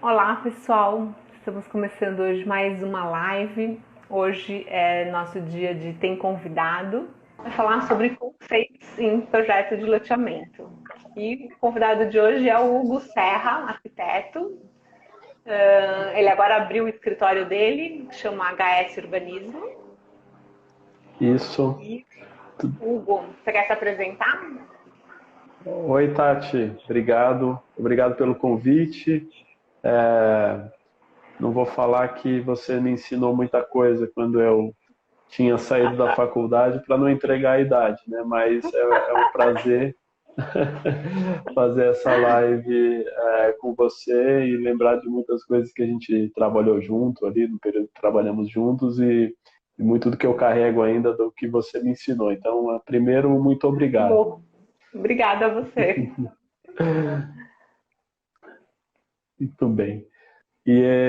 Olá pessoal, estamos começando hoje mais uma live. Hoje é nosso dia de Tem Convidado. Vai falar sobre conceitos em projeto de loteamento. E o convidado de hoje é o Hugo Serra, arquiteto. Ele agora abriu o escritório dele, que chama HS Urbanismo. Isso. E, Hugo, você quer se apresentar? Oi, Tati. Obrigado. Obrigado pelo convite. Não vou falar que você me ensinou muita coisa quando eu tinha saído da faculdade para não entregar a idade, né? Mas é um prazer fazer essa live com você e lembrar de muitas coisas que a gente trabalhou junto ali, no período que trabalhamos juntos e muito do que eu carrego ainda do que você me ensinou. Então, primeiro, muito obrigado. Bom, obrigada a você. Muito bem.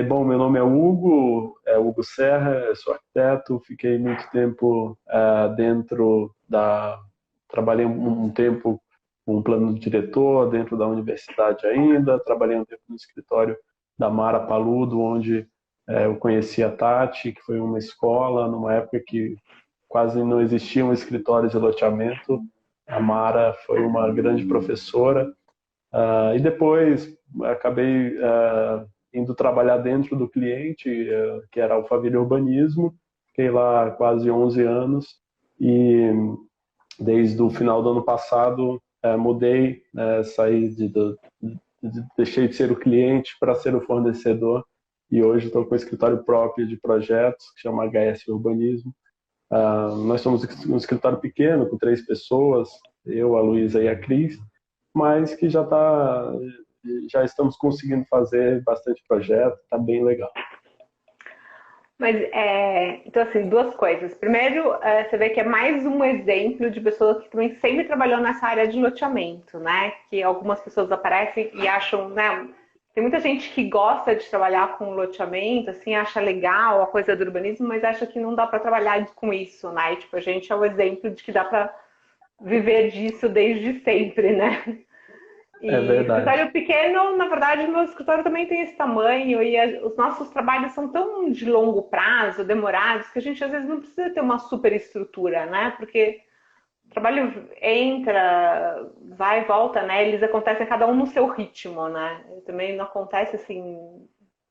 Bom, meu nome é Hugo Serra, eu sou arquiteto, fiquei muito tempo trabalhei um tempo com um plano de diretor dentro da universidade ainda, trabalhei um tempo no escritório da Mara Paludo, onde eu conheci a Tati, que foi uma escola, numa época que quase não existia um escritório de loteamento, a Mara foi uma grande professora, e depois acabei indo trabalhar dentro do cliente, que era a Alphaville Urbanismo. Fiquei lá quase 11 anos e desde o final do ano passado mudei, saí deixei de ser o cliente para ser o fornecedor e hoje estou com o escritório próprio de projetos, que chama HS Urbanismo. Nós somos um escritório pequeno, com 3 pessoas, eu, a Luísa e a Cris, mas que já estamos conseguindo fazer bastante projeto, está bem legal. Mas, então assim, duas coisas. Primeiro, você vê que é mais um exemplo de pessoa que também sempre trabalhou nessa área de loteamento, né? Que algumas pessoas aparecem e acham, né? Tem muita gente que gosta de trabalhar com loteamento, assim, acha legal a coisa do urbanismo, mas acha que não dá para trabalhar com isso, né? E, tipo, a gente é o exemplo de que dá para viver disso desde sempre, né? É E verdade. escritório pequeno, na verdade, o meu escritório também tem esse tamanho e os nossos trabalhos são tão de longo prazo, demorados, que a gente às vezes não precisa ter uma super estrutura, né? Porque o trabalho entra, vai e volta, né? Eles acontecem cada um no seu ritmo, né? Também não acontece assim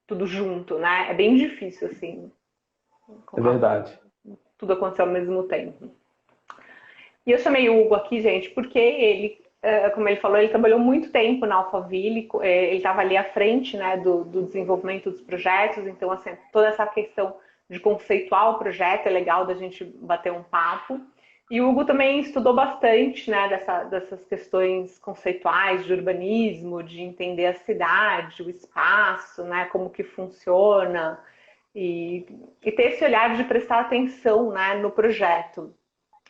tudo junto, né? É bem difícil assim, É verdade. tudo acontecer ao mesmo tempo. E eu chamei o Hugo aqui, gente, porque ele, como ele falou, ele trabalhou muito tempo na Alphaville, ele estava ali à frente, né, do desenvolvimento dos projetos, então, assim, toda essa questão de conceituar o projeto é legal da gente bater um papo. E o Hugo também estudou bastante, né, dessas questões conceituais de urbanismo, de entender a cidade, o espaço, né, como que funciona, e ter esse olhar de prestar atenção, né, no projeto.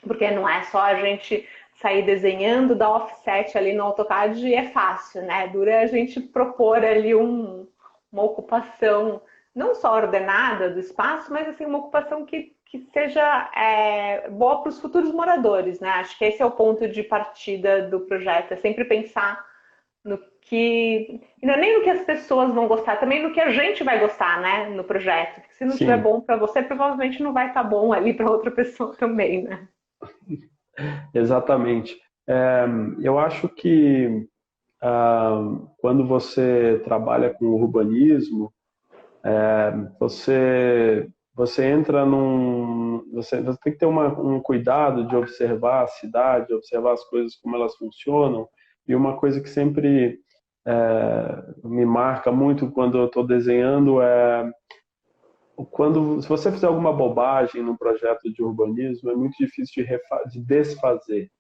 Porque não é só a gente sair desenhando, dar offset ali no AutoCAD e é fácil, né? Dura a gente propor ali uma ocupação não só ordenada do espaço, mas assim, uma ocupação que seja boa para os futuros moradores, né? Acho que esse é o ponto de partida do projeto, é sempre pensar no que. E não é nem no que as pessoas vão gostar, também no que a gente vai gostar, né? No projeto. Porque se não estiver Sim, bom para você, provavelmente não vai estar bom ali para outra pessoa também, né? exatamente. Eu acho que quando você trabalha com urbanismo, você entra você tem que ter um cuidado de observar a cidade, observar as coisas como elas funcionam. E uma coisa que sempre me marca muito quando eu estou desenhando é se você fizer alguma bobagem num projeto de urbanismo, é muito difícil de desfazer,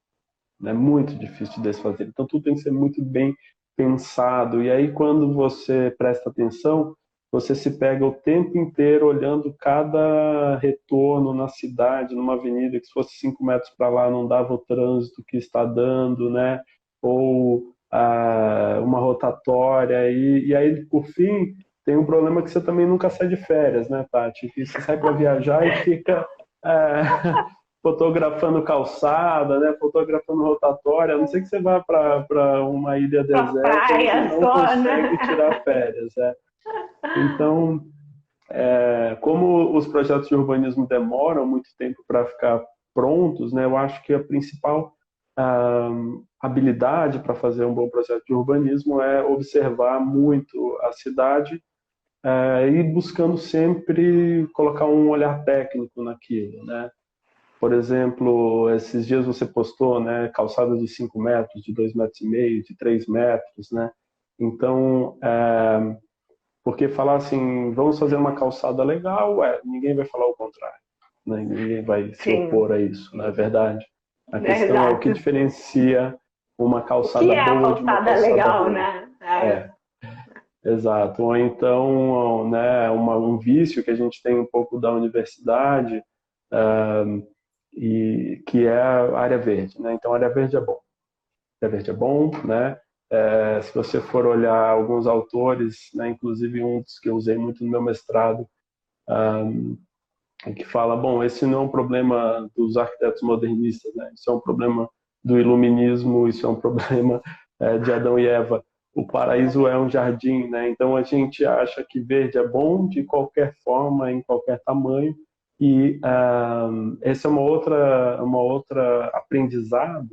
né? Muito difícil de desfazer. Então tudo tem que ser muito bem pensado. E aí quando você presta atenção, você se pega o tempo inteiro olhando cada retorno na cidade, numa avenida que se fosse 5 metros para lá não dava o trânsito que está dando, né? Ou uma rotatória. E aí, por fim, tem um problema que você também nunca sai de férias, né, Tati? Que você sai para viajar e fica fotografando calçada, né? Fotografando rotatória. A não sei que você vá para uma ilha Pra deserta, você praia não só, consegue né? tirar férias. Então, como os projetos de urbanismo demoram muito tempo para ficar prontos, né, eu acho que a principal ah, habilidade para fazer um bom projeto de urbanismo é observar muito a cidade e buscando sempre colocar um olhar técnico naquilo, né? Por exemplo, esses dias você postou, né, calçadas de 5 metros, de 2,5 metros, de 3 metros, né? Então, porque falar assim, vamos fazer uma calçada legal, ninguém vai falar o contrário, né? Ninguém vai se Sim, opor a isso, não é verdade? A questão é o que exato. diferencia uma O que calçada é a boa de uma calçada calçada legal, ruim. né? É, exato. Ou então, né, um vício que a gente tem um pouco da universidade, e que é a área verde, né? Então, a área verde é bom. A área verde é bom, né? Se você for olhar alguns autores, né, inclusive um dos que eu usei muito no meu mestrado, que fala, bom, esse não é um problema dos arquitetos modernistas, né? Isso é um problema do iluminismo, isso é um problema de Adão e Eva. O paraíso é um jardim, né? Então a gente acha que verde é bom de qualquer forma, em qualquer tamanho, e esse é uma outra aprendizado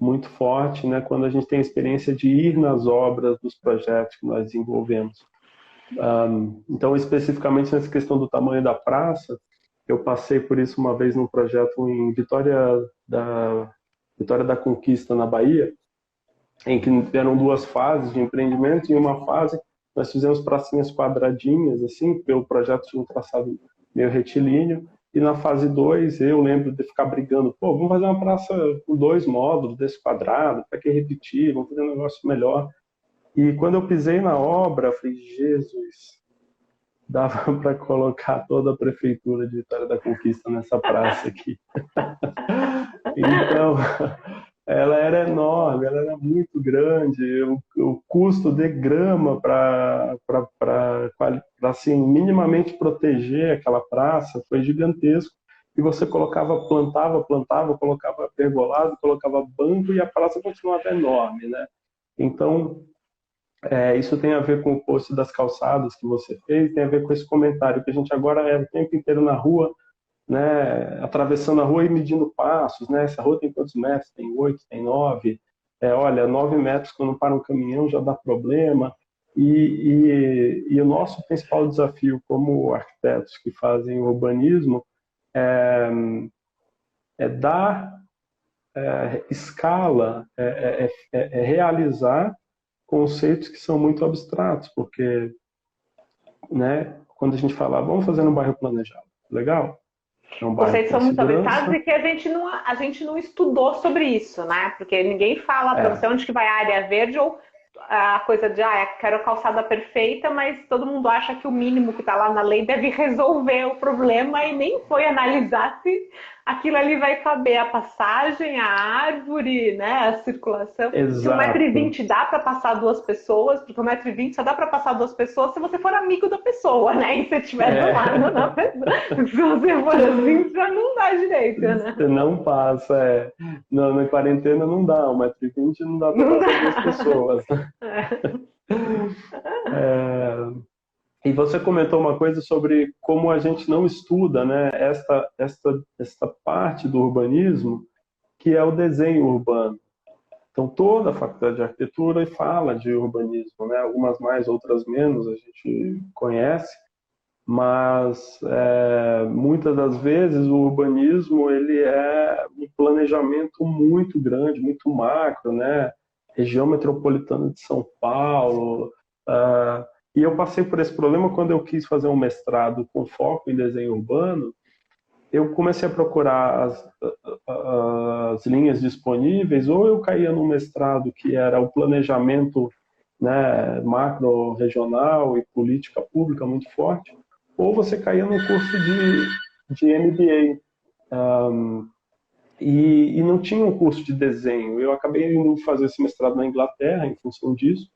muito forte, né? Quando a gente tem a experiência de ir nas obras dos projetos que nós desenvolvemos. Então, especificamente nessa questão do tamanho da praça, eu passei por isso uma vez num projeto em Vitória da Conquista, na Bahia, em que eram duas fases de empreendimento. Em uma fase, nós fizemos pracinhas quadradinhas, assim, porque o projeto tinha um traçado meio retilíneo. E na fase 2, eu lembro de ficar brigando, pô, vamos fazer uma praça com 2 módulos desse quadrado, para que repetir, vamos fazer um negócio melhor. E quando eu pisei na obra, eu falei, Jesus, dava para colocar toda a prefeitura de Vitória da Conquista nessa praça aqui. Então, ela era enorme, ela era muito grande, o custo de grama para assim, minimamente proteger aquela praça foi gigantesco. E você plantava, colocava pergolado, colocava banco e a praça continuava enorme, né? Então, isso tem a ver com o post das calçadas que você fez, tem a ver com esse comentário que a gente agora é o tempo inteiro na rua, né, atravessando a rua e medindo passos, né? Essa rua tem quantos metros? Tem 8, tem 9. Olha, 9 metros quando para um caminhão já dá problema. E o nosso principal desafio como arquitetos que fazem urbanismo é dar escala, realizar conceitos que são muito abstratos, porque, né, quando a gente fala, vamos fazer um bairro planejado, legal, é um bairro Conceitos com são muito aventados segurança, e que a gente não estudou sobre isso, né? Porque ninguém fala para você é, onde que vai a área verde ou a coisa de, quero a calçada perfeita, mas todo mundo acha que o mínimo que está lá na lei deve resolver o problema e nem foi analisar se aquilo ali vai caber a passagem, a árvore, né, a circulação. Se 1,20 m exato, dá para passar duas pessoas, porque 1,20 m só dá para passar duas pessoas se você for amigo da pessoa, né? E você estiver do lado da é, pessoa. Se você for assim, já não dá direito, né? você não passa, na quarentena não dá, 1,20 m não dá para Não passar duas dá. pessoas. É. É, e você comentou uma coisa sobre como a gente não estuda, né, esta parte do urbanismo, que é o desenho urbano. Então, toda a faculdade de arquitetura fala de urbanismo, né? Algumas mais, outras menos, a gente conhece, mas muitas das vezes o urbanismo ele é um planejamento muito grande, muito macro, né? Região metropolitana de São Paulo. E eu passei por esse problema quando eu quis fazer um mestrado com foco em desenho urbano. Eu comecei a procurar as linhas disponíveis, ou eu caía no mestrado que era o planejamento, né, macro-regional e política pública muito forte, ou você caía no curso de MBA. E não tinha um curso de desenho. Eu acabei indo fazer esse mestrado na Inglaterra em função disso.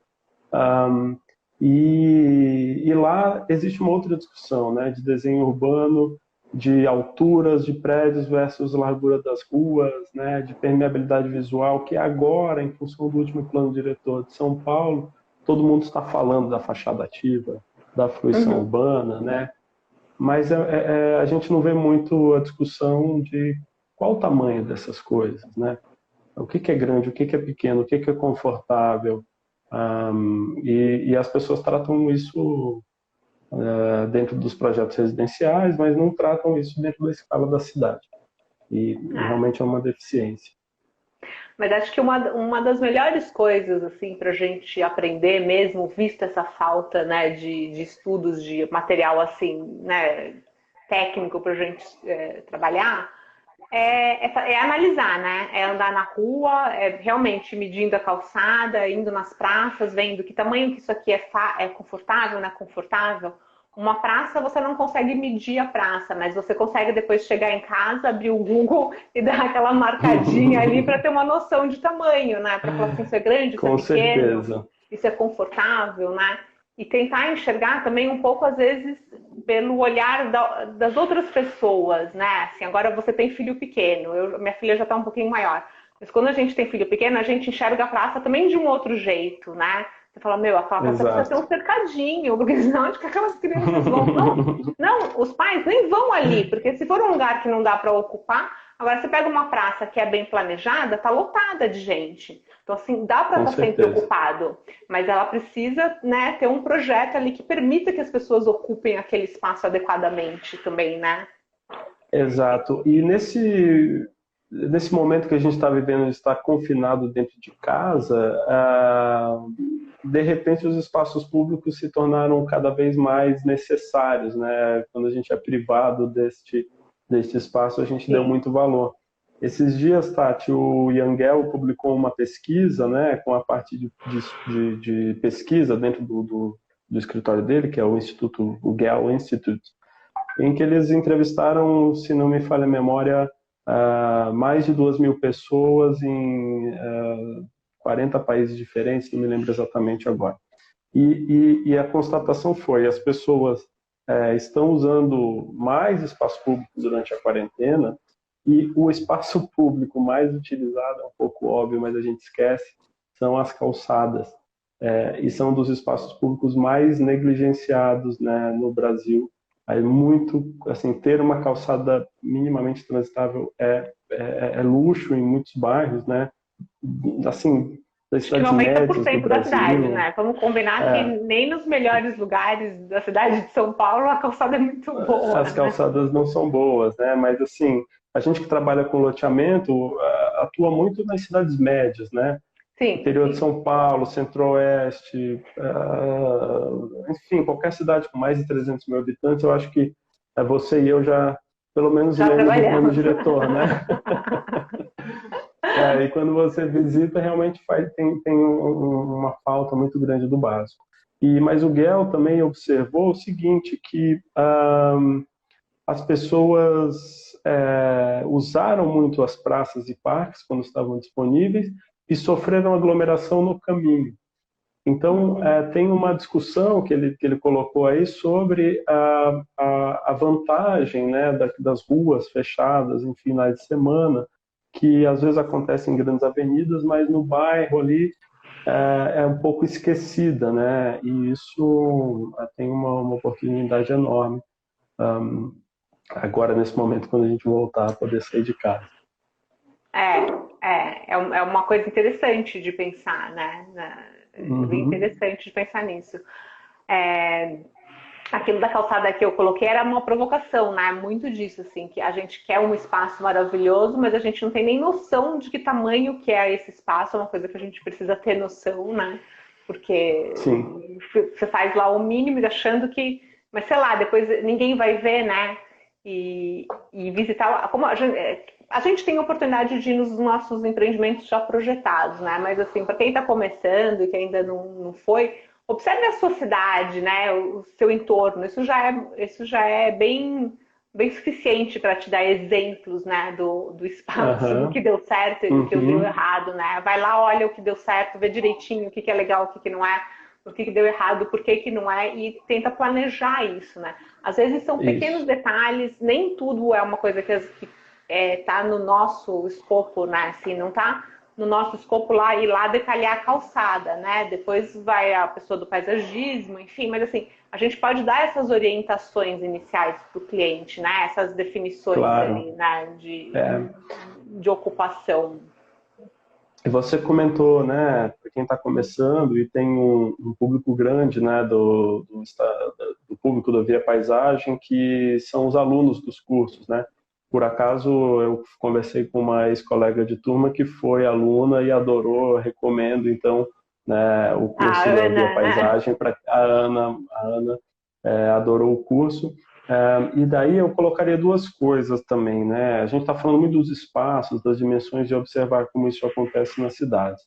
Um, e lá existe uma outra discussão, né, de desenho urbano, de alturas de prédios versus largura das ruas, né, de permeabilidade visual, que agora, em função do último plano diretor de São Paulo, todo mundo está falando da fachada ativa, da fruição urbana, né? Mas a gente não vê muito a discussão de qual o tamanho dessas coisas, né? O que que é grande, o que que é pequeno, o que que é confortável. E as pessoas tratam isso dentro dos projetos residenciais, mas não tratam isso dentro da escala da cidade. E realmente é uma deficiência. Mas acho que uma das melhores coisas assim para a gente aprender mesmo, vista essa falta, né, de estudos, de material assim, né, técnico para a gente trabalhar, é analisar, né? É andar na rua, é realmente medindo a calçada, indo nas praças, vendo que tamanho que isso aqui é confortável, não é confortável. Uma praça você não consegue medir a praça, mas você consegue depois chegar em casa, abrir o Google e dar aquela marcadinha ali para ter uma noção de tamanho, né? Para falar assim, isso é grande, isso é Com pequeno, certeza. isso é confortável, né? E tentar enxergar também um pouco, às vezes, pelo olhar das outras pessoas, né? Assim, agora você tem filho pequeno, minha filha já está um pouquinho maior. Mas quando a gente tem filho pequeno, a gente enxerga a praça também de um outro jeito, né? Você fala, meu, aquela praça precisa ter Exato. um cercadinho, porque senão onde que aquelas crianças vão? Não, não, os pais nem vão ali, porque se for um lugar que não dá para ocupar, agora você pega uma praça que é bem planejada, tá lotada de gente. Então, assim, dá para Com estar sempre certeza. ocupado, mas ela precisa, né, ter um projeto ali que permita que as pessoas ocupem aquele espaço adequadamente também, né? Exato. E nesse momento que a gente está vivendo, de estar confinado dentro de casa, de repente os espaços públicos se tornaram cada vez mais necessários, né? Quando a gente é privado deste espaço, a gente deu Sim. muito valor. Esses dias, Tati, o Yangel publicou uma pesquisa, né, com a parte de pesquisa dentro do escritório dele, que é o Instituto, o Gale Institute, em que eles entrevistaram, se não me falha a memória, mais de 2.000 pessoas em 40 países diferentes, não me lembro exatamente agora. E a constatação foi: as pessoas estão usando mais espaço público durante a quarentena, e o espaço público mais utilizado, é um pouco óbvio, mas a gente esquece, são as calçadas. E são dos espaços públicos mais negligenciados, né, no Brasil. Aí muito, assim, ter uma calçada minimamente transitável é luxo em muitos bairros, né? Assim, das Acho que cidades médias do 90% da cidade, Brasil. né? Vamos combinar que É, nem nos melhores lugares da cidade de São Paulo a calçada é muito boa, as né? calçadas não são boas, né? Mas assim, a gente que trabalha com loteamento atua muito nas cidades médias, né? Sim, Interior de sim. São Paulo, Centro-Oeste, enfim, qualquer cidade com mais de 300 mil habitantes, eu acho que você e eu já, pelo menos, Já lemos o plano trabalhamos. diretor, né? E quando você visita, realmente tem uma falta muito grande do básico. Mas o Guel também observou o seguinte, que as pessoas usaram muito as praças e parques quando estavam disponíveis e sofreram aglomeração no caminho. Então, tem uma discussão que ele colocou aí sobre a vantagem, né, das ruas fechadas em finais de semana, que às vezes acontece em grandes avenidas, mas no bairro ali é um pouco esquecida, né? E isso tem uma oportunidade enorme agora, nesse momento, quando a gente voltar a poder sair de casa. É uma coisa interessante de pensar, né? É bem Uhum. interessante de pensar nisso. É, aquilo da calçada que eu coloquei era uma provocação, né? Muito disso, assim, que a gente quer um espaço maravilhoso, mas a gente não tem nem noção de que tamanho que é esse espaço, é uma coisa que a gente precisa ter noção, né? Porque Sim. você faz lá o mínimo achando que, mas sei lá, depois ninguém vai ver, né? E visitar, como a gente tem a oportunidade de ir nos nossos empreendimentos já projetados, né? Mas assim, para quem está começando e que ainda não foi, observe a sua cidade, né? O seu entorno. Isso já é bem suficiente para te dar exemplos, né? Do espaço, do que Aham. deu certo e do que deu Uhum. errado, né? Vai lá, olha o que deu certo, vê direitinho o que é legal, o que não é, o que deu errado, por que não é, e tenta planejar isso, né? Às vezes são pequenos Isso. detalhes, nem tudo é uma coisa que tá no nosso escopo, né? Assim, não tá no nosso escopo lá, ir lá detalhar a calçada, né? Depois vai a pessoa do paisagismo, enfim, mas assim, a gente pode dar essas orientações iniciais para o cliente, né? Essas definições ali, Claro. né? É, De ocupação. e você comentou, né, para quem está começando e tem um público grande, né, do público da Via Paisagem, que são os alunos dos cursos, né? Por acaso, eu conversei com uma ex-colega de turma que foi aluna e adorou, recomendo, então, né, o A curso da Via Ana, né? Paisagem, para a Ana adorou o curso. E daí eu colocaria duas coisas também, né? A gente está falando muito dos espaços, das dimensões de observar como isso acontece nas cidades,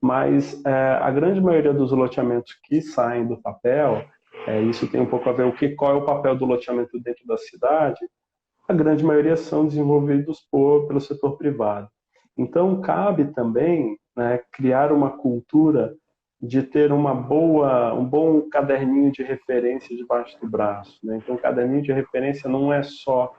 mas a grande maioria dos loteamentos que saem do papel, isso tem um pouco a ver qual é o papel do loteamento dentro da cidade. A grande maioria são desenvolvidos pelo setor privado. Então cabe também, né, criar uma cultura de ter um bom caderninho de referência debaixo do braço, né? Então, o caderninho de referência não é só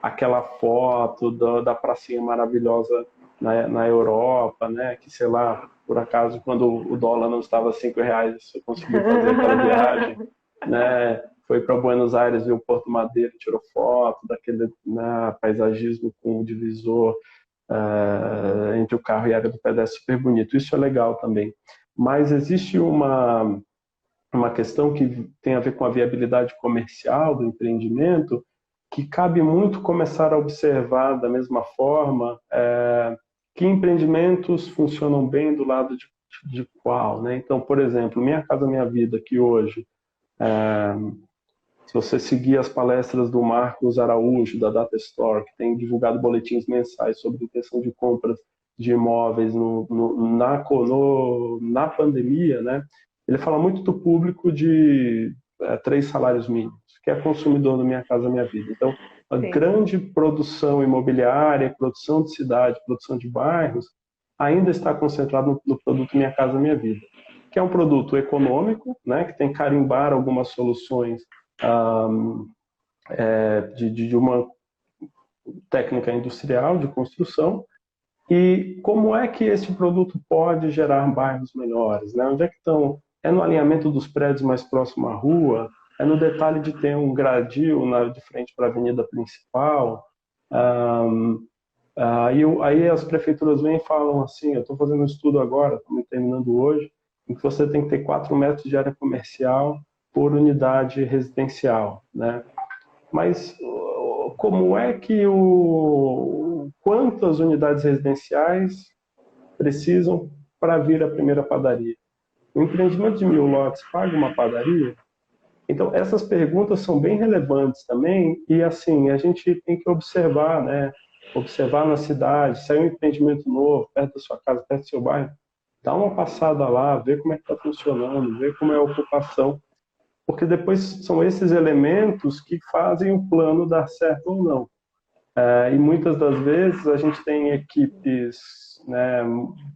aquela foto da pracinha maravilhosa na Europa, né? Que, sei lá, por acaso, quando o dólar não estava R$ 5, você conseguiu fazer aquela viagem, né? Foi para Buenos Aires, viu o Porto Madeiro, tirou foto daquele, né, paisagismo com o divisor entre o carro e a área do pedestre, super bonito. Isso é legal também. Mas existe uma questão que tem a ver com a viabilidade comercial do empreendimento, que cabe muito começar a observar da mesma forma que empreendimentos funcionam bem do lado de qual, né? Então, por exemplo, Minha Casa Minha Vida, que hoje, se você seguir as palestras do Marcos Araújo, da Data Store, que tem divulgado boletins mensais sobre intenção de compras de imóveis na pandemia, né? Ele fala muito do público de 3 salários mínimos, que é consumidor do Minha Casa Minha Vida. Então, a Sim. grande produção imobiliária, produção de cidade, produção de bairros, ainda está concentrada no produto Minha Casa Minha Vida, que é um produto econômico, né? Que tem que carimbar algumas soluções de uma técnica industrial de construção. E como é que esse produto pode gerar bairros melhores, né? Onde é que estão? É no alinhamento dos prédios mais próximo à rua? É no detalhe de ter um gradil de frente para a avenida principal? Aí as prefeituras vêm e falam assim, eu estou fazendo um estudo agora, estamos terminando hoje, em que você tem que ter 4 metros de área comercial por unidade residencial, né? Mas como é que quantas unidades residenciais precisam para vir a primeira padaria? O empreendimento de 1.000 lotes paga uma padaria? Então, essas perguntas são bem relevantes também e, assim, a gente tem que observar, né? Observar na cidade, se é um empreendimento novo, perto da sua casa, perto do seu bairro, dá uma passada lá, ver como é que está funcionando, ver como é a ocupação, porque depois são esses elementos que fazem o plano dar certo ou não. E muitas das vezes a gente tem equipes, né,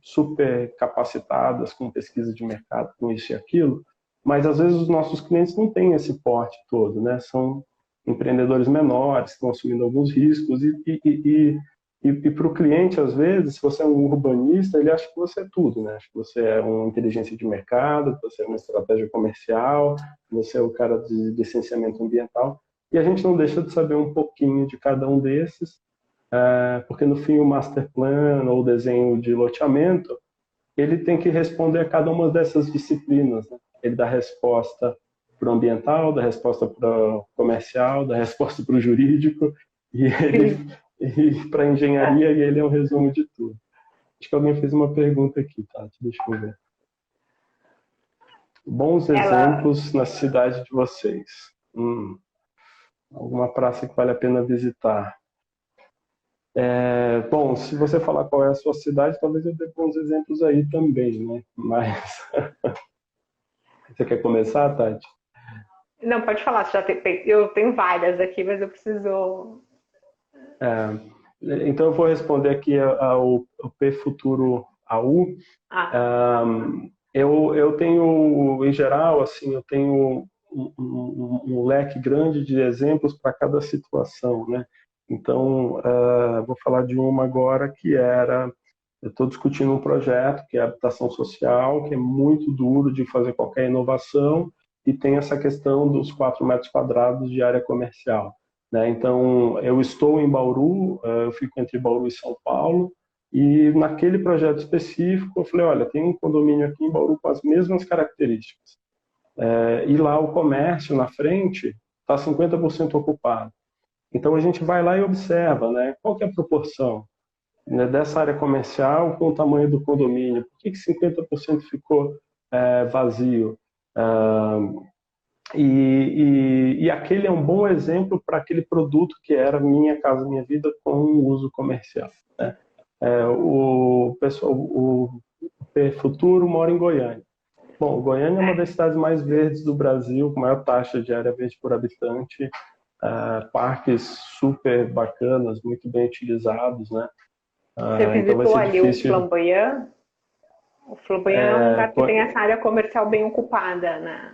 super capacitadas com pesquisa de mercado, com isso e aquilo, mas às vezes os nossos clientes não têm esse porte todo, né? São empreendedores menores, estão assumindo alguns riscos e para o cliente, às vezes, se você é um urbanista, ele acha que você é tudo, né? Acha que você é uma inteligência de mercado, que você é uma estratégia comercial, que você é o cara de licenciamento ambiental. E a gente não deixa de saber um pouquinho de cada um desses, porque no fim o master plan ou o desenho de loteamento, ele tem que responder a cada uma dessas disciplinas, né? Ele dá resposta para o ambiental, dá resposta para o comercial, dá resposta para o jurídico e para a engenharia, e ele é um resumo de tudo. Acho que alguém fez uma pergunta aqui, Tati, deixa eu ver. Bons Ela, exemplos na cidade de vocês. Alguma praça que vale a pena visitar. Bom, se você falar qual é a sua cidade, talvez eu dê bons exemplos aí também, né? Mas você quer começar, Tati? não, pode falar, eu tenho várias aqui, mas eu preciso. Então eu vou responder aqui ao P Futuro AU. Ah, Eu tenho, em geral, assim, eu tenho um leque grande de exemplos para cada situação, né? Então, vou falar de uma agora que era Eu estou discutindo um projeto que é a habitação social, que é muito duro de fazer qualquer inovação e tem essa questão dos 4 metros quadrados de área comercial, né? Então, eu estou em Bauru, eu fico entre Bauru e São Paulo, e naquele projeto específico eu falei, olha, tem um condomínio aqui em Bauru com as mesmas características. E lá o comércio na frente está 50% ocupado. Então a gente vai lá e observa, né, qual que é a proporção, né, dessa área comercial com o tamanho do condomínio. Por que 50% ficou vazio? E aquele é um bom exemplo para aquele produto que era Minha Casa Minha Vida com uso comercial, né? O Futuro mora em Goiânia. Bom, Goiânia é uma das cidades mais verdes do Brasil, com maior taxa de área verde por habitante, parques super bacanas, muito bem utilizados, né? Você Então vai visitou ser ali o difícil. Flamboyant? O Flamboyant é um lugar que tem essa área comercial bem ocupada, né?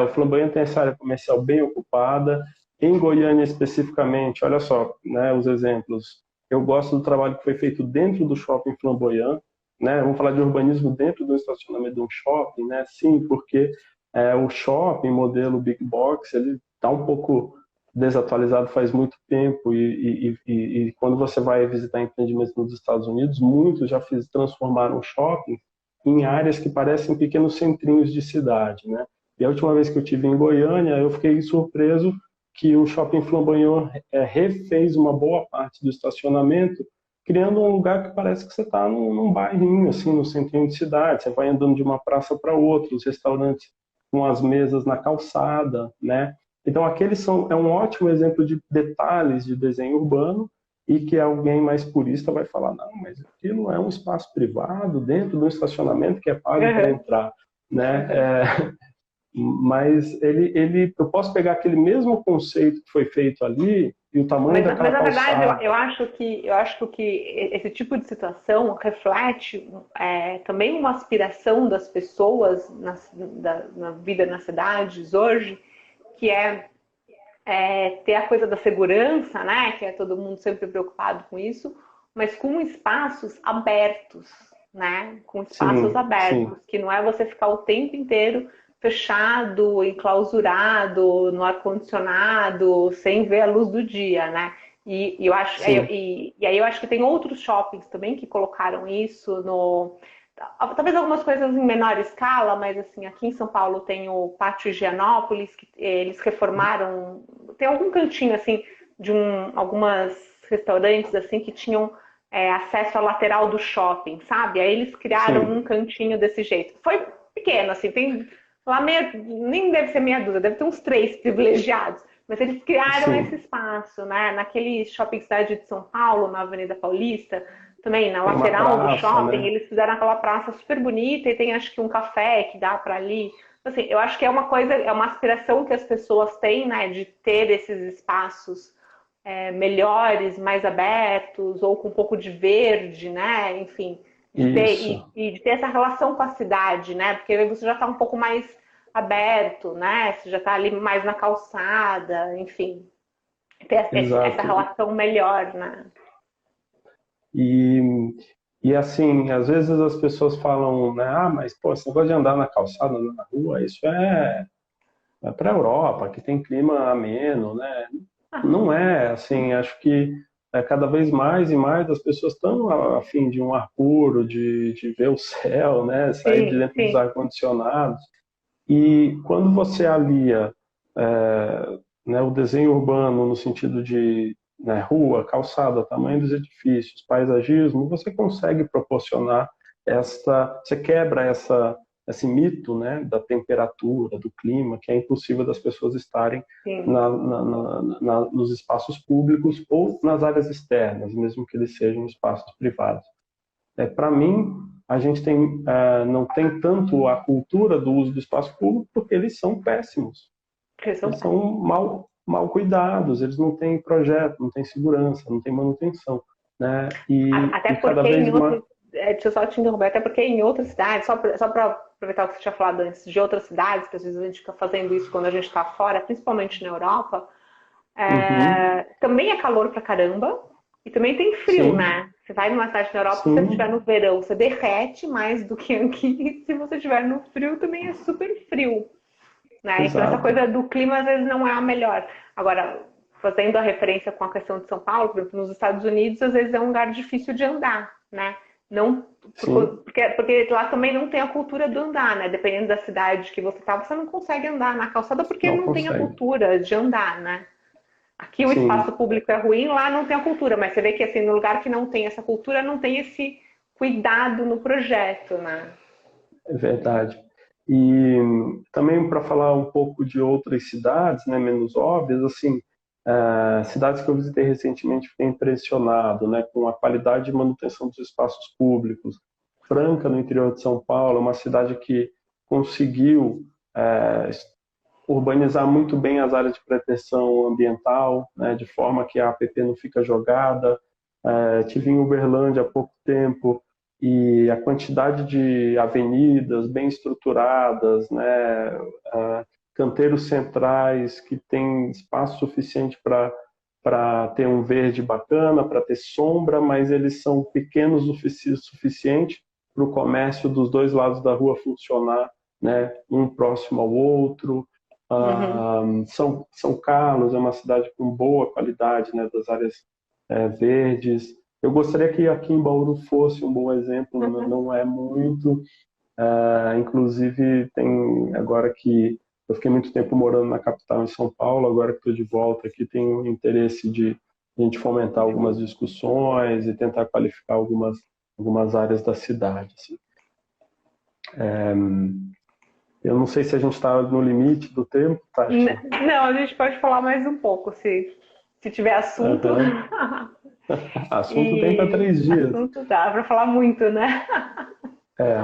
O Flamboyant tem essa área comercial bem ocupada. Em Goiânia, especificamente, olha só, né, os exemplos. Eu gosto do trabalho que foi feito dentro do shopping Flamboyant, né? Vamos falar de urbanismo dentro do estacionamento de um shopping, né? Sim, porque o shopping, modelo Big Box, ele está um pouco desatualizado faz muito tempo e quando você vai visitar empreendimentos nos Estados Unidos, muitos já transformaram o shopping em áreas que parecem pequenos centrinhos de cidade, né? E a última vez que eu estive em Goiânia, eu fiquei surpreso que o Shopping Flamboyant refez uma boa parte do estacionamento, criando um lugar que parece que você está num bairrinho, assim, no centrinho de cidade. Você vai andando de uma praça para outra, os restaurantes com as mesas na calçada, né? Então, é um ótimo exemplo de detalhes de desenho urbano e que alguém mais purista vai falar, não, mas aquilo é um espaço privado dentro do estacionamento que é pago para entrar, né? Mas eu posso pegar aquele mesmo conceito que foi feito ali e o tamanho daquela na verdade, calçada. eu acho que esse tipo de situação reflete também uma aspiração das pessoas na vida nas cidades hoje, que ter a coisa da segurança, né? Que é todo mundo sempre preocupado com isso, mas com espaços abertos, né? Com espaços abertos, Sim. que não é você ficar o tempo inteiro fechado, enclausurado, no ar-condicionado, sem ver a luz do dia, né? Eu acho, e aí eu acho que tem outros shoppings também que colocaram isso talvez algumas coisas em menor escala, mas assim, aqui em São Paulo tem o Pátio Higienópolis, que eles reformaram, tem algum cantinho assim de algumas restaurantes assim que tinham acesso à lateral do shopping, sabe? Aí eles criaram um cantinho desse jeito. Foi pequeno, assim, tem lá nem deve ser meia dúzia, deve ter uns 3 privilegiados. Mas eles criaram esse espaço, né? Naquele shopping cidade de São Paulo, na Avenida Paulista, também na lateral do shopping, né? Eles fizeram aquela praça super bonita e tem acho que um café que dá para ali. Assim, eu acho que é uma coisa, é uma aspiração que as pessoas têm, né? De ter esses espaços melhores, mais abertos, ou com um pouco de verde, né? Enfim, de ter essa relação com a cidade, né? Porque aí você já está um pouco mais aberto, né? Você já está ali mais na calçada, enfim. Ter essa relação melhor, né? E assim, às vezes as pessoas falam, né? Ah, mas pô, esse negócio de andar na calçada, andar na rua, isso é para a Europa, que tem clima ameno, né? Não é, assim, acho que cada vez mais e mais as pessoas estão a fim de um ar puro, de ver o céu, né? Sair de dentro dos ar-condicionados. E quando você alia né, o desenho urbano no sentido de rua, calçada, tamanho dos edifícios, paisagismo, você consegue proporcionar você quebra esse mito, né, da temperatura, do clima, que é impossível das pessoas estarem nos espaços públicos ou nas áreas externas, mesmo que eles sejam espaços privados. Para mim, a gente não tem tanto a cultura do uso do espaço público porque eles são péssimos. Eles são mal cuidados, eles não têm projeto, não têm segurança, não têm manutenção, né? Até porque cada vez mais... Deixa eu só te interromper, até porque em outras cidades, só para aproveitar o que você tinha falado antes, de outras cidades, que às vezes a gente fica fazendo isso quando a gente está fora, principalmente na Europa, também é calor pra caramba e também tem frio, né? Você vai numa cidade na Europa, se você estiver sim, no verão, você derrete mais do que aqui. Se você estiver no frio, também é super frio, né? Então essa exato. coisa do clima às vezes não é a melhor. Agora, fazendo a referência com a questão de São Paulo, por exemplo, nos Estados Unidos, às vezes é um lugar difícil de andar, né? Não, Sim, porque lá também não tem a cultura do andar, né? Dependendo da cidade que você tá, você não consegue andar na calçada porque não não tem a consegue. cultura de andar, né? Aqui o espaço Sim, público é ruim, lá não tem a cultura, mas você vê que assim, no lugar que não tem essa cultura, não tem esse cuidado no projeto, né? é verdade. E também para falar um pouco de outras cidades, né, menos óbvias, assim, cidades que eu visitei recentemente, fiquei impressionado, né, com a qualidade de manutenção dos espaços públicos. Franca, no interior de São Paulo, é uma cidade que conseguiu é, urbanizar muito bem as áreas de proteção ambiental, né, de forma que a APP não fica jogada. Tive em Uberlândia há pouco tempo e a quantidade de avenidas bem estruturadas, né, canteiros centrais que tem espaço suficiente para ter um verde bacana, para ter sombra, mas eles são pequenos o suficiente para o comércio dos dois lados da rua funcionar, né, um próximo ao outro. Uhum. São Carlos é uma cidade com boa qualidade, né, das áreas verdes. Eu gostaria que aqui em Bauru fosse um bom exemplo, não é muito. Inclusive, tem agora que eu fiquei muito tempo morando na capital, em São Paulo, agora que estou de volta aqui, tenho interesse de a gente fomentar algumas discussões e tentar qualificar algumas áreas da cidade. Assim. Eu não sei se a gente está no limite do tempo, Tati. Não, a gente pode falar mais um pouco, se tiver assunto. Aham. Assunto tem para E 3 dias. assunto dá para falar muito, né? É,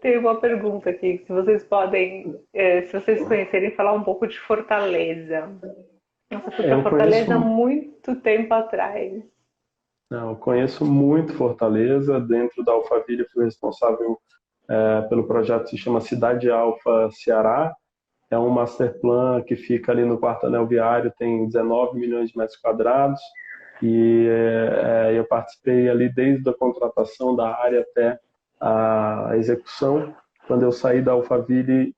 Tem uma pergunta aqui, se vocês podem, se vocês conhecerem, falar um pouco de Fortaleza. Nossa, eu fui para eu conheço Fortaleza há muito tempo atrás. Não, eu conheço muito Fortaleza. Dentro da Alphaville, fui responsável pelo projeto que se chama Cidade Alfa Ceará. É um master plan que fica ali no quarto anel viário, tem 19 milhões de metros quadrados. E eu participei ali desde a contratação da área até a execução. Quando eu saí da Alphaville,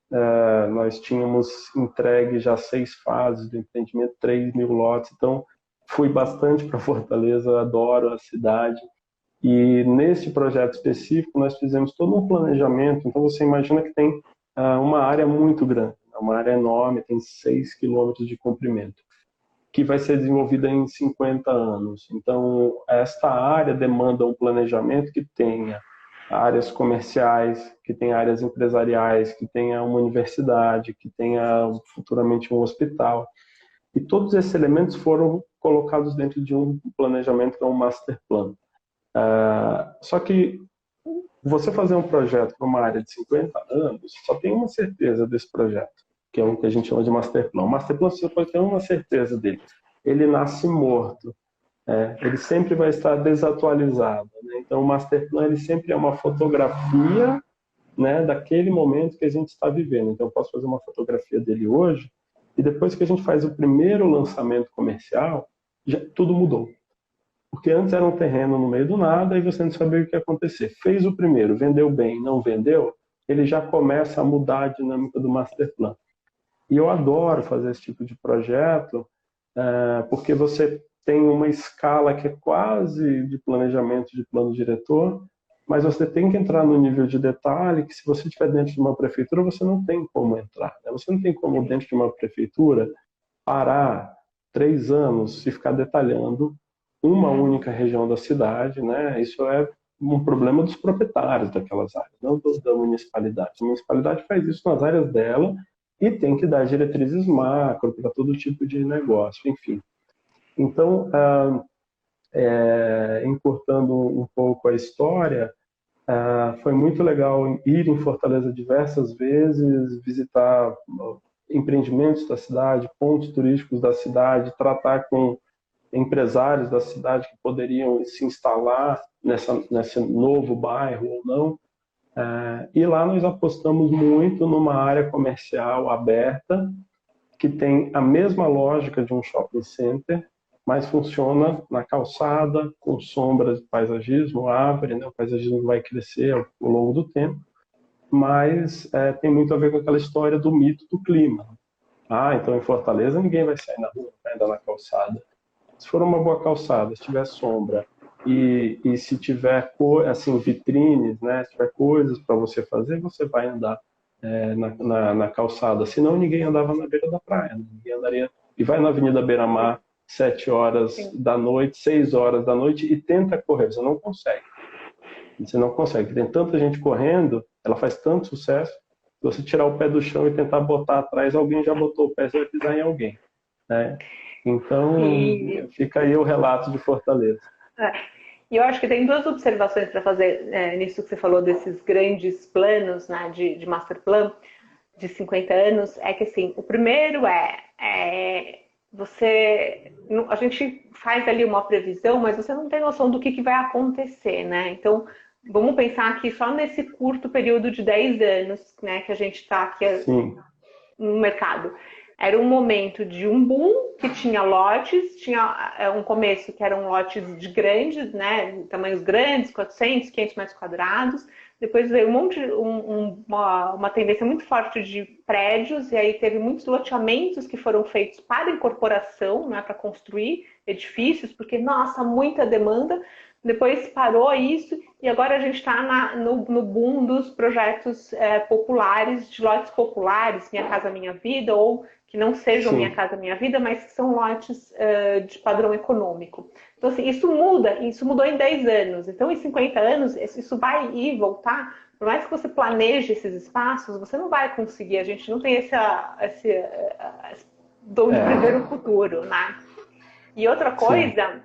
nós tínhamos entregue já 6 fases do empreendimento, 3.000 lotes. Então, fui bastante para Fortaleza, adoro a cidade. E nesse projeto específico, nós fizemos todo um planejamento. Então, você imagina que tem uma área muito grande, uma área enorme, tem 6 quilômetros de comprimento, que vai ser desenvolvida em 50 anos. Então, esta área demanda um planejamento que tenha áreas comerciais, que tenha áreas empresariais, que tenha uma universidade, que tenha futuramente um hospital. E todos esses elementos foram colocados dentro de um planejamento que é um master plan. Só que você fazer um projeto para uma área de 50 anos, só tem uma certeza desse projeto, que é o que a gente chama de master plan. O master plan você pode ter uma certeza dele. Ele nasce morto. Ele sempre vai estar desatualizado. Né? Então, o master plan ele sempre é uma fotografia, né, daquele momento que a gente está vivendo. Então, eu posso fazer uma fotografia dele hoje e depois que a gente faz o primeiro lançamento comercial, tudo mudou. Porque antes era um terreno no meio do nada e você não sabia o que ia acontecer. Fez o primeiro, vendeu bem, não vendeu, ele já começa a mudar a dinâmica do master plan. E eu adoro fazer esse tipo de projeto, porque você tem uma escala que é quase de planejamento de plano diretor, mas você tem que entrar no nível de detalhe que se você estiver dentro de uma prefeitura, você não tem como entrar. Né? Você não tem como, dentro de uma prefeitura, parar 3 anos e ficar detalhando uma única região da cidade. Né? Isso é um problema dos proprietários daquelas áreas, não da municipalidade. A municipalidade faz isso nas áreas dela e tem que dar diretrizes macro para todo tipo de negócio, enfim. Então, encurtando um pouco a história, foi muito legal ir em Fortaleza diversas vezes, visitar empreendimentos da cidade, pontos turísticos da cidade, tratar com empresários da cidade que poderiam se instalar nesse novo bairro ou não. E lá nós apostamos muito numa área comercial aberta, que tem a mesma lógica de um shopping center, mas funciona na calçada, com sombras de paisagismo, árvore, né? O paisagismo vai crescer ao longo do tempo, mas tem muito a ver com aquela história do mito do clima. Ah, então em Fortaleza ninguém vai sair na rua, vai andar na calçada. Se for uma boa calçada, se tiver sombra e se tiver assim, vitrines, né? Se tiver coisas para você fazer, você vai andar na calçada. Senão ninguém andava na beira da praia, né? Ninguém andaria. E vai na Avenida Beira-Mar, 7 horas Sim. da noite, 6 horas da noite e tenta correr. Você não consegue. Você não consegue. Tem tanta gente correndo, ela faz tanto sucesso, se você tirar o pé do chão e tentar botar atrás, alguém já botou o pé, você vai pisar em alguém, né? Então, E, fica aí o relato de Fortaleza. é, e eu acho que tem duas observações para fazer nisso que você falou desses grandes planos, né, de master plan de 50 anos. É que assim, o primeiro a gente faz ali uma previsão, mas você não tem noção do que vai acontecer, né? Então, vamos pensar aqui só nesse curto período de 10 anos, né, que a gente está aqui Sim, no mercado. Era um momento de um boom que tinha lotes, tinha um começo que eram lotes de grandes, né, tamanhos grandes, 400, 500 metros quadrados. Depois veio uma tendência muito forte de prédios, e aí teve muitos loteamentos que foram feitos para incorporação, né, para construir edifícios, porque, nossa, muita demanda. Depois parou isso e agora a gente está no boom dos projetos populares, de lotes populares, Minha Casa Minha Vida, ou que não sejam Minha sim, Casa Minha Vida, mas que são lotes de padrão econômico. Então, assim, isso mudou em 10 anos. Então, em 50 anos, isso vai ir e voltar. Por mais que você planeje esses espaços, você não vai conseguir. A gente não tem esse dom de prever o é, futuro, né? E outra sim, coisa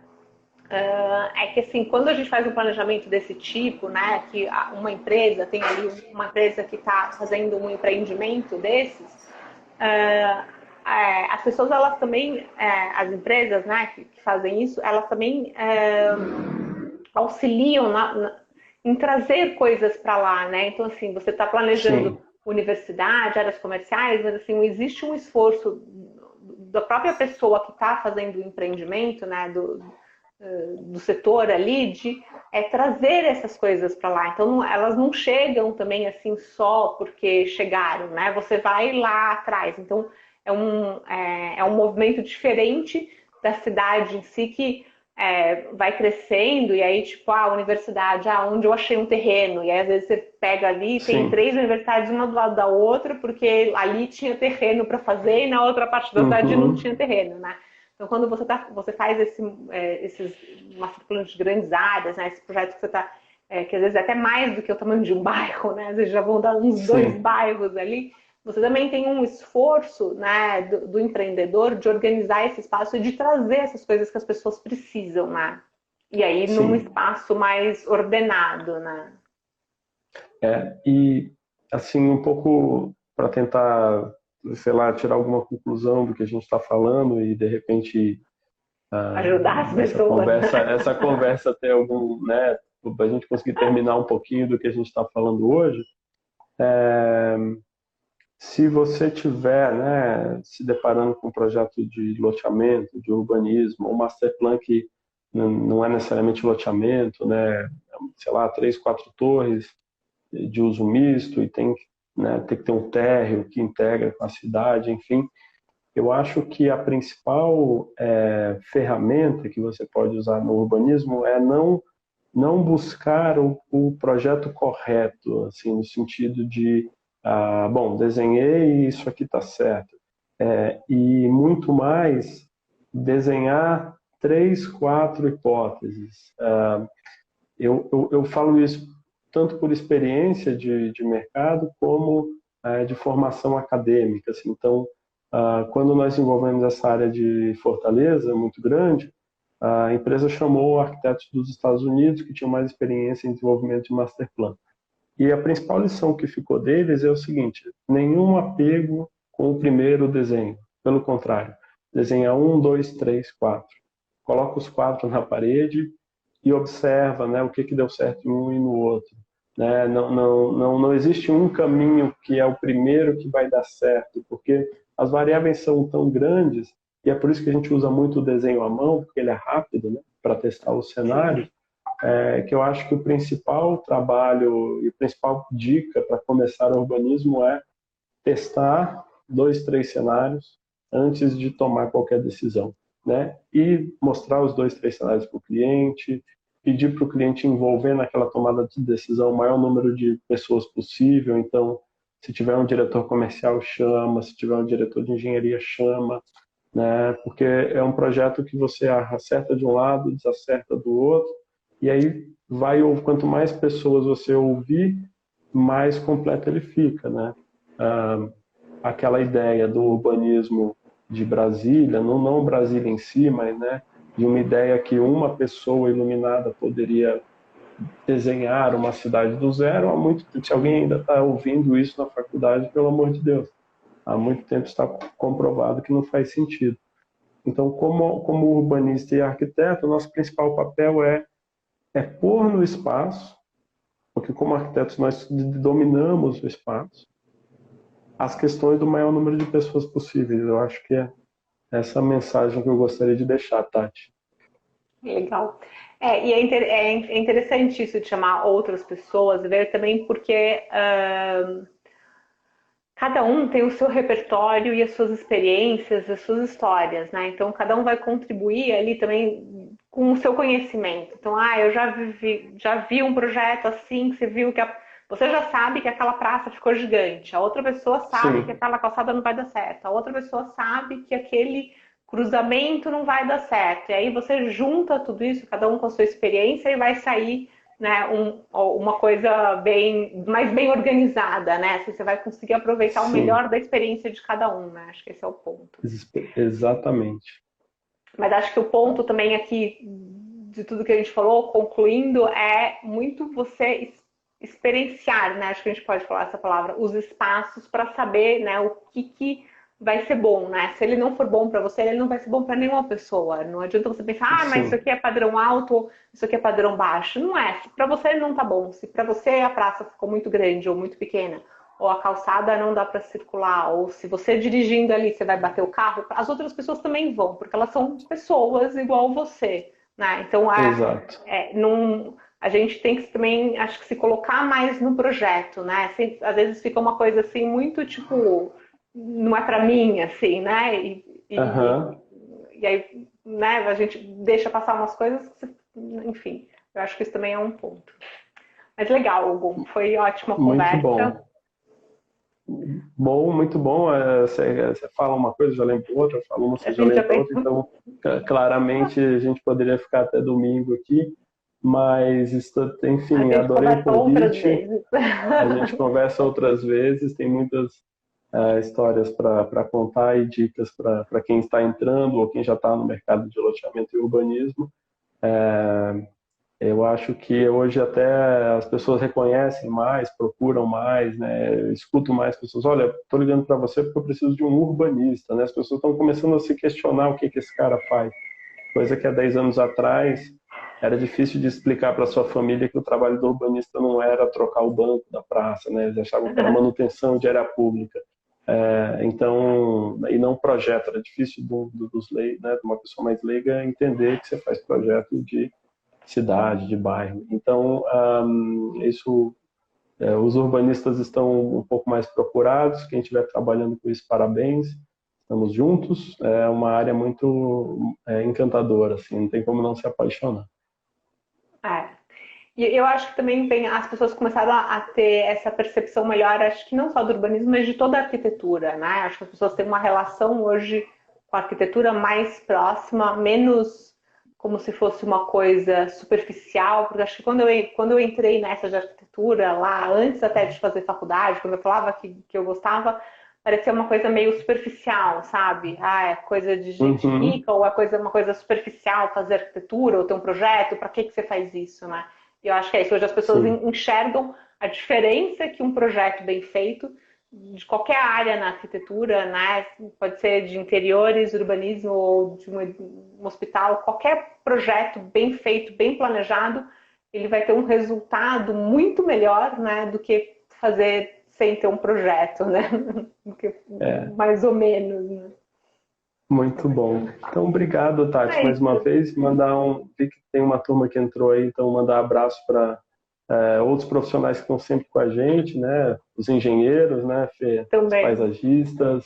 é que assim, quando a gente faz um planejamento desse tipo, né, que uma empresa tem ali uma empresa que está fazendo um empreendimento desses, uh, as pessoas elas também, as empresas, né, que fazem isso, elas também auxiliam em trazer coisas para lá, né? Então assim, você está planejando sim, universidade, áreas comerciais, mas assim, existe um esforço da própria pessoa que está fazendo o empreendimento, né, do setor ali, de trazer essas coisas para lá. Então, elas não chegam também assim só porque chegaram, né? Você vai lá atrás. Então, é um movimento diferente da cidade em si que vai crescendo, e aí, tipo, a universidade, onde eu achei um terreno, e aí às vezes você pega ali, tem sim. 3 universidades uma do lado da outra, porque ali tinha terreno para fazer e na outra parte da cidade não Uhum, tinha terreno, né? Então, quando você faz esses master de grandes áreas, né, esse projeto que você está, que às vezes é até mais do que o tamanho de um bairro, né, às vezes já vão dar uns 2 bairros ali, você também tem um esforço, né, do empreendedor de organizar esse espaço e de trazer essas coisas que as pessoas precisam, né? E aí num sim. espaço mais ordenado, né? E, assim, um pouco para tentar, sei lá, tirar alguma conclusão do que a gente está falando e, de repente, Ajudar as essa pessoas. conversa, essa conversa ter algum, né, para a gente conseguir terminar um pouquinho do que a gente está falando hoje. Se você tiver, né, se deparando com um projeto de loteamento, de urbanismo, um master plan que não é necessariamente loteamento, né, sei lá, 3, 4 torres de uso misto e tem que ter um térreo que integra com a cidade, enfim. Eu acho que a principal ferramenta que você pode usar no urbanismo é não buscar o projeto correto, assim, no sentido de, bom, desenhei e isso aqui está certo. E muito mais desenhar 3, 4 hipóteses. Eu falo isso tanto por experiência de mercado como de formação acadêmica. Assim. Então, quando nós desenvolvemos essa área de Fortaleza, muito grande, a empresa chamou arquitetos dos Estados Unidos que tinham mais experiência em desenvolvimento de master plan. E a principal lição que ficou deles é o seguinte: nenhum apego com o primeiro desenho. Pelo contrário, desenha 1, 2, 3, 4. Coloca os 4 na parede e observa, né, o que deu certo em um e no outro. Né? Não existe um caminho que é o primeiro que vai dar certo, porque as variáveis são tão grandes e é por isso que a gente usa muito o desenho à mão, porque ele é rápido, né, para testar os cenários, que eu acho que o principal trabalho e a principal dica para começar o urbanismo é testar 2, 3 cenários antes de tomar qualquer decisão, né? E mostrar os 2, 3 cenários para o cliente, pedir para o cliente envolver naquela tomada de decisão o maior número de pessoas possível. Então, se tiver um diretor comercial, chama, se tiver um diretor de engenharia, chama, né? Porque é um projeto que você acerta de um lado, desacerta do outro, e aí quanto mais pessoas você ouvir, mais completo ele fica, né? Aquela ideia do urbanismo de Brasília, não Brasília em si, mas, né, de uma ideia que uma pessoa iluminada poderia desenhar uma cidade do zero, há muito tempo. Se alguém ainda está ouvindo isso na faculdade, pelo amor de Deus, há muito tempo está comprovado que não faz sentido. Então, como urbanista e arquiteto, nosso principal papel é pôr no espaço, porque como arquitetos nós dominamos o espaço, as questões do maior número de pessoas possíveis. Eu acho que é essa a mensagem que eu gostaria de deixar, Tati. Legal. E é interessante isso de chamar outras pessoas, ver também porque cada um tem o seu repertório e as suas experiências, as suas histórias, né? Então cada um vai contribuir ali também com o seu conhecimento. Então, eu já vi um projeto assim, que você viu que você já sabe que aquela praça ficou gigante. A outra pessoa sabe que Sim, aquela calçada não vai dar certo. A outra pessoa sabe que aquele cruzamento não vai dar certo. E aí você junta tudo isso, cada um com a sua experiência, e vai sair, né, uma coisa mais bem organizada, né? Assim, você vai conseguir aproveitar o sim, melhor da experiência de cada um, né? Acho que esse é o ponto. exatamente. Mas acho que o ponto também aqui de tudo que a gente falou, concluindo, é muito você experienciar, né? Acho que a gente pode falar essa palavra, os espaços para saber, né, o que vai ser bom, né? Se ele não for bom para você, ele não vai ser bom para nenhuma pessoa. Não adianta você pensar, mas isso Sim, aqui é padrão alto, isso aqui é padrão baixo. Não é. Se para você não tá bom, se para você a praça ficou muito grande ou muito pequena, ou a calçada não dá para circular, ou se você dirigindo ali você vai bater o carro, as outras pessoas também vão, porque elas são pessoas igual você, né? Então exato. a gente tem que também, acho que se colocar mais no projeto, né? Assim, às vezes fica uma coisa assim muito tipo, não é para mim, assim, né? Aham. E aí, né? A gente deixa passar umas coisas, enfim. Eu acho que isso também é um ponto. Mas legal, Hugo. Foi ótima Muito conversa. bom. Bom, muito bom. Você fala uma coisa, já lembra outra, fala uma, A você já gente já lembra outra. pensou. Então, claramente, a gente poderia ficar até domingo aqui, mas, A enfim, gente adorei o conversa outras convite. vezes. A gente conversa outras vezes, tem muitas histórias para contar e dicas para quem está entrando ou quem já está no mercado de loteamento e urbanismo. Eu acho que hoje até as pessoas reconhecem mais, procuram mais, né? Eu escuto mais pessoas. Olha, estou ligando para você porque eu preciso de um urbanista, né? As pessoas estão começando a se questionar o que esse cara faz. Coisa que há 10 anos atrás era difícil de explicar para sua família que o trabalho do urbanista não era trocar o banco da praça, né? Eles achavam que era manutenção de área pública. Então, e não projeto, era difícil né, de uma pessoa mais leiga entender que você faz projeto de cidade, de bairro. Então, os urbanistas estão um pouco mais procurados. Quem estiver trabalhando com isso, parabéns. Estamos juntos. É uma área muito encantadora, assim, não tem como não se apaixonar. É. E eu acho que também as pessoas começaram a ter essa percepção melhor, acho que não só do urbanismo, mas de toda a arquitetura, né? Acho que as pessoas têm uma relação hoje com a arquitetura mais próxima, menos como se fosse uma coisa superficial, porque acho que quando eu entrei nessa de arquitetura, lá antes até de fazer faculdade, quando eu falava que eu gostava, parecia uma coisa meio superficial, sabe? É coisa de gente Uhum, rica, ou uma coisa superficial fazer arquitetura, ou ter um projeto, para que você faz isso, né? E eu acho que é isso. Hoje as pessoas sim, enxergam a diferença que um projeto bem feito, de qualquer área na arquitetura, né? Pode ser de interiores, urbanismo ou de um hospital, qualquer projeto bem feito, bem planejado, ele vai ter um resultado muito melhor, né, do que fazer sem ter um projeto, né? Do que é, mais ou menos, né? Muito bom. Então, obrigado, Tati, É mais uma isso. vez. Vi que tem uma turma que entrou aí, então mandar abraço para outros profissionais que estão sempre com a gente, né? Os engenheiros, né, Fê? Os Também. paisagistas.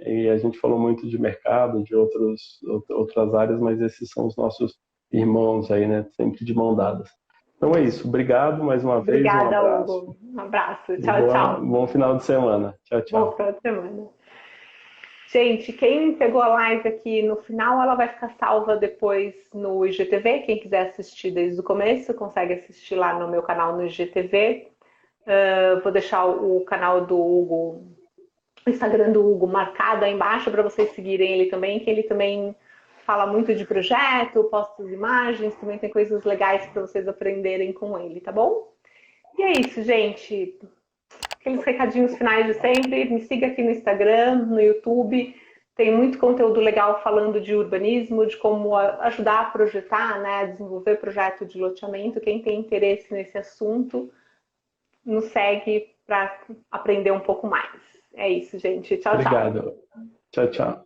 E a gente falou muito de mercado, de outras áreas, mas esses são os nossos irmãos aí, né? Sempre de mão dadas. Então é isso. Obrigado mais uma vez, um Obrigada, abraço Hugo. Um abraço. e Tchau, tchau. bom final de semana. Tchau, Bom tchau. final de semana. Gente, quem pegou a live aqui no final, ela vai ficar salva depois no IGTV. Quem quiser assistir desde o começo, consegue assistir lá no meu canal no IGTV. Vou deixar o canal do Hugo, o Instagram do Hugo marcado aí embaixo para vocês seguirem ele também, que ele também fala muito de projeto, posta as imagens, também tem coisas legais para vocês aprenderem com ele, tá bom? E é isso, gente. Aqueles recadinhos finais de sempre. Me siga aqui no Instagram, no YouTube. Tem muito conteúdo legal falando de urbanismo, de como ajudar a projetar, né, a desenvolver projeto de loteamento. Quem tem interesse nesse assunto, nos segue para aprender um pouco mais. É isso, gente. Tchau, tchau. Obrigado. Tchau, tchau.